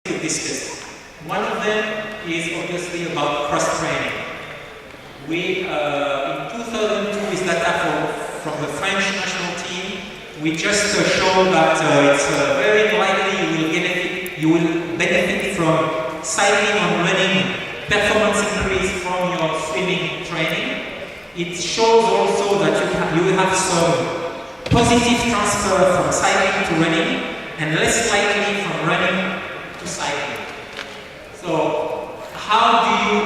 to discuss. One of them is obviously about cross-training. In 2002, with data from the French national team, we just showed that it's very likely you will benefit from cycling and running performance increase from your swimming training. It shows also that you will have some positive transfer from cycling to running and less likely from running to cycling. So how do you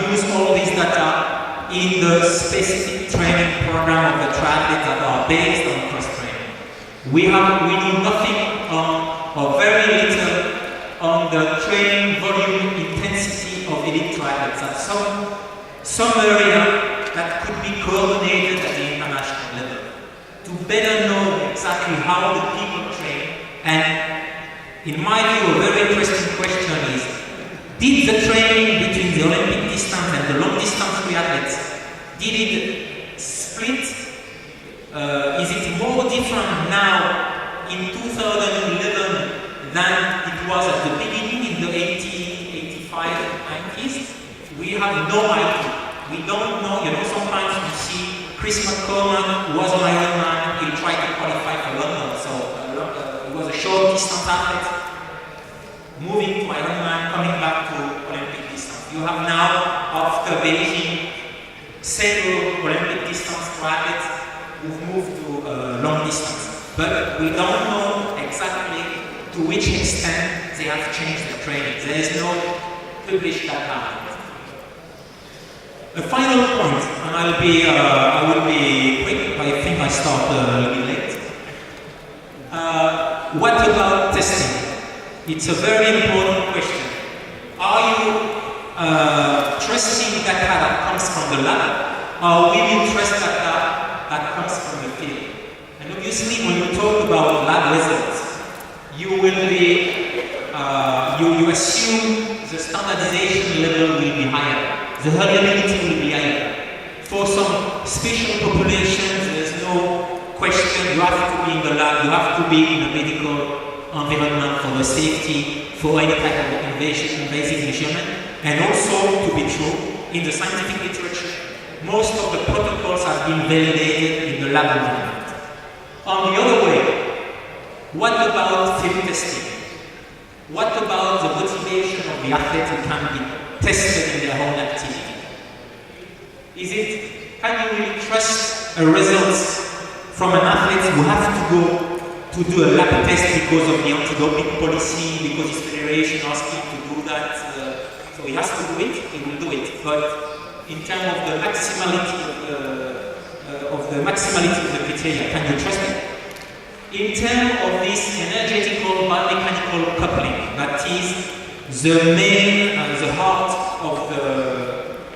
use all this data in the specific training program of the triathletes that are based on cross-training? We do nothing or very little on the training volume intensity of elite triathletes. At some area that could be coordinated at the international level to better know exactly how the people train. And in my view, a very interesting question is, did the training between the Olympic distance and the long distance triathletes, did it split? Is it more different now in 2011 than it was at the beginning in the 80s, 85, 90s? We have no idea. We don't know. Sometimes you see Chris McCormack was an Ironman, he'll try to qualify for London. So he was a short distance athlete, moving to Ironman, coming back to Olympic distance. You have now, after Beijing, several Olympic distance triathletes who've moved to long distance. But we don't know exactly to which extent they have changed their training. There is no published data. A final point, and I will be quick. I think I start a little late. What about testing? It's a very important question. Are you trusting data that comes from the lab, or will you trust data that comes from the field? And obviously, when you talk about lab results, you will be you assume the standardization level will be higher. The reliability will be higher. For some special populations, there's no question. You have to be in the lab, you have to be in a medical environment for the safety, for any type of invasive measurement. And also, to be true, in the scientific literature, most of the protocols have been validated in the lab environment. On the other way, what about field testing? What about the motivation of the athlete who can be tested in their own activity? Can you really trust a results from an athlete who has to go to do a lab test because of the anti-doping policy, because his federation asked him to do that, so he has to do it, he will do it. But in terms of the maximality of the criteria, can you trust it? In terms of this energetical biomechanical coupling, that is the heart of the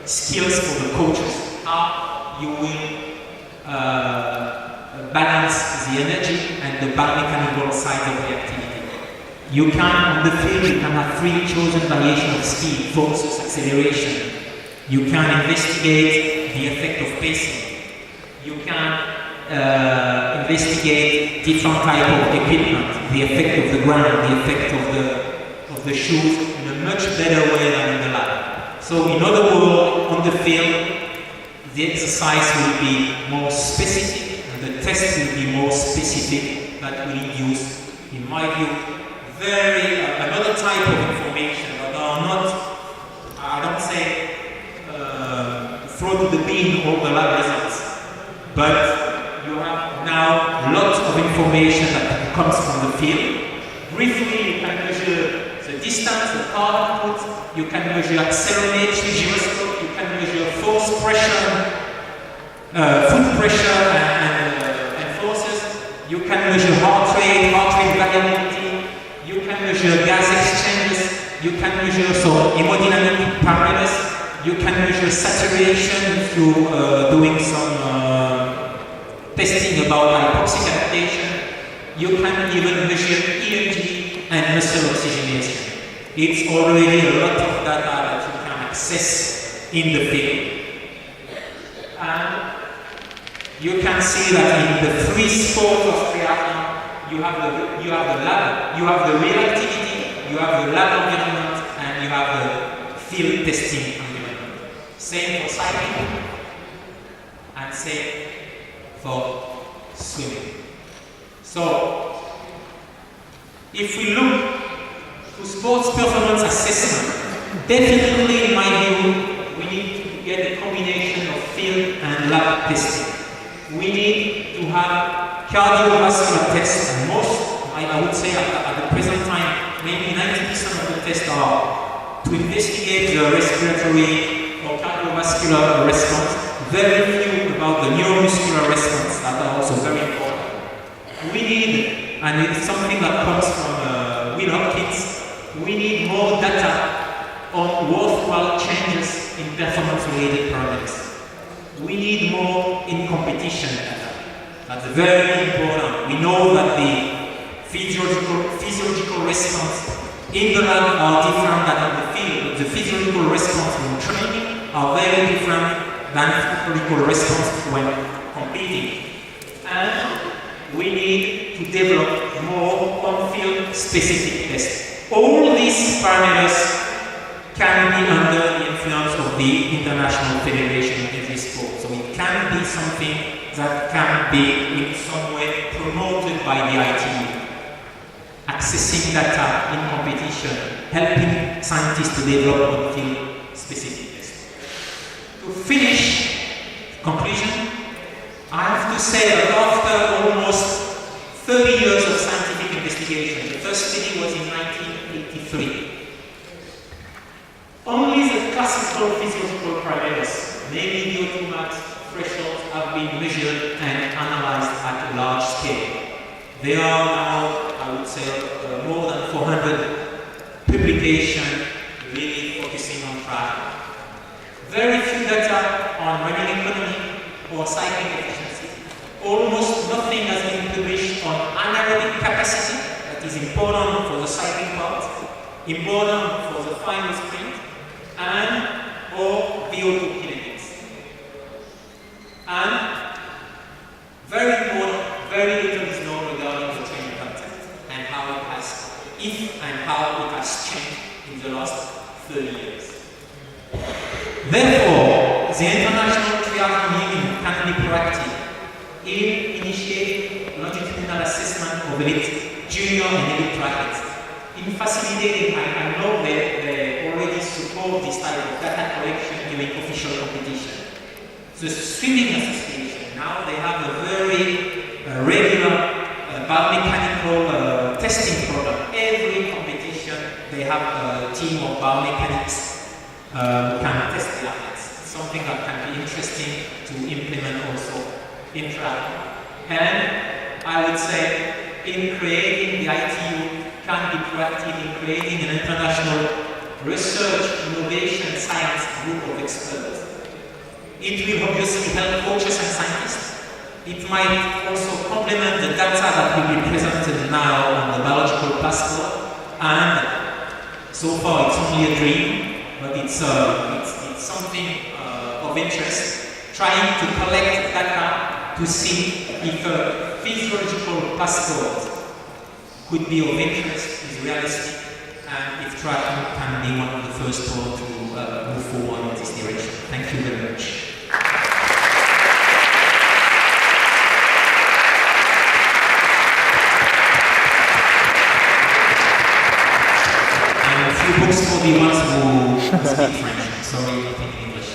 skills for the coaches, how you will balance the energy and the biomechanical side of the activity. You can, on the field, you can have three chosen variations of speed, forces, acceleration. You can investigate the effect of pacing. You can investigate different type of equipment, the effect of the ground, the effect of the shoes in a much better way than in the lab. So in other words, on the field, the exercise will be more specific and the test will be more specific that will induce, in my view, another type of information that are not, I don't say, throw to the bin all the lab results, but you have now lots of information that comes from the field. Briefly, you can measure the distance, the car output, you can measure acceleration, gyroscope, you can measure force pressure, foot pressure and forces, you can measure heart rate variability, you can measure gas exchanges, you can measure hemodynamic parameters, you can measure saturation through doing some testing about hypoxic adaptation. You can even measure EMG and muscle oxygenation. It's already a lot of data that you can access in the field. And you can see that in the three sports of triathlon, you have the lab, you have the real activity, you have the lab environment and you have the field testing environment. Same for cycling and same for swimming. So, if we look to sports performance assessment, definitely in my view, we need to get a combination of field and lab testing. We need to have cardiovascular tests, and most, I would say at the present time, maybe 90% of the tests are to investigate the respiratory or cardiovascular response. Very few about the neuromuscular response that are also very important. We need, and it's something that comes from Will Hopkins, we need more data on worthwhile changes in performance-related parameters. We need more in competition data. That's very important. We know that the physiological response in the lab are different than in the field. The physiological response when training are very different than physiological response when competing. And we need to develop more on-field specific tests. All these parameters can be under the influence of the International Federation in every sport. So it can be something that can be in some way promoted by the ITU. Accessing data in competition, helping scientists to develop on-field specific tests. To finish, conclusion, I have to say that after almost 30 years of scientific investigation, the first study was in 1983. Only the classical physiological parameters, namely VO2 max thresholds, have been measured and analyzed at a large scale. There are now, I would say, more than 400 publications really focusing on track. Very few data on running economy or cycling efficiency. Almost nothing has been published on anaerobic capacity, that is important for the cycling part, important for the final sprint, and or VO2 kinetics. And very important, very little is known regarding the training content and how it has, if and how it has changed in the last 30 years. Therefore, the International Triathlon Union can be proactive in initiating longitudinal assessment of elite, junior and elite triathletes. In facilitating, I know they already support this type of data collection during official competition. The Swimming Association, now they have a very regular biomechanical testing program. Every competition, they have a team of biomechanics who can test the athletes. Something that can be interesting to implement also in triathlon. And I would say in creating the ITU can be proactive in creating an international research, innovation, science group of experts. It will obviously help coaches and scientists. It might also complement the data that will be presented now on the biological passport. And so far it's only a dream, but it's something of interest, trying to collect data to see if a physiological passport could be of interest, is realistic, and if triathlon can be one of the first sports to move forward in this direction. Thank you very much. And a few books for the ones who speak French. Sorry, not in English.